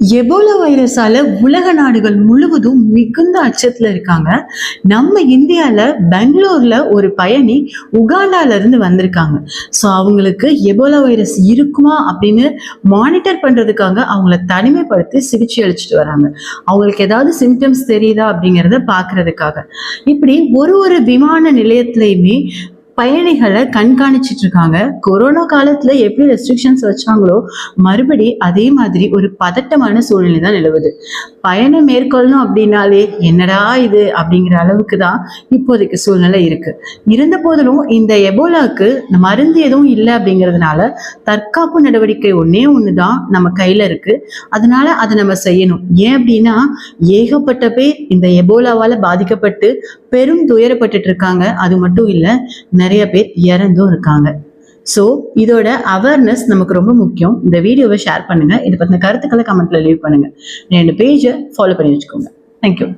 Ebola வைரஸால உலக நாடுகள் முழுவதும் மிகுந்த அச்சத்துல இருக்காங்க. நம்ம இந்தியால பெங்களூர்ல ஒரு பயணி உகாண்டால இருந்து வந்திருக்காங்க. ஸோ அவங்களுக்கு எபோலா வைரஸ் இருக்குமா அப்படின்னு மானிட்டர் பண்றதுக்காக அவங்கள தனிமைப்படுத்தி சிகிச்சை அளிச்சுட்டு வராங்க. அவங்களுக்கு ஏதாவது சிம்டம்ஸ் தெரியுதா அப்படிங்கிறத பாக்குறதுக்காக. இப்படி ஒரு ஒரு விமான நிலையத்திலையுமே பயணிகளை கண்காணிச்சிட்டு இருக்காங்க. கொரோனா காலத்துல எப்படி ரெஸ்ட்ரிக்ஷன்ஸ் வச்சாங்களோ மறுபடி அதே மாதிரி ஒரு பதட்டமான சூழ்நிலை தான் நிலவுது. பயணம் மேற்கொள்ளணும் அப்படின்னாலே என்னடா இது அப்படிங்கிற அளவுக்கு தான் இப்போதைக்கு சூழ்நிலை இருக்கு. இருந்த போதிலும் இந்த எபோலாக்கு மருந்து எதுவும் இல்லை அப்படிங்கிறதுனால தற்காப்பு நடவடிக்கை ஒன்னே ஒண்ணுதான் நம்ம கையில இருக்கு. அதனால அதை நம்ம செய்யணும். ஏன் அப்படின்னா ஏகப்பட்ட பேர் இந்த எபோலாவால பாதிக்கப்பட்டு பெரும் துயரப்பட்டுட்டு இருக்காங்க. அது மட்டும் இல்ல, நிறைய பேர் இறந்தும் இருக்காங்க. ஸோ இதோட அவேர்னஸ் நமக்கு ரொம்ப முக்கியம். இந்த வீடியோவை ஷேர் பண்ணுங்க. இதை பத்தின கருத்துக்களை கமெண்ட்ல லீவ் பண்ணுங்க. 2 பேஜை ஃபாலோ பண்ணி வச்சுக்கோங்க. தேங்க்யூ.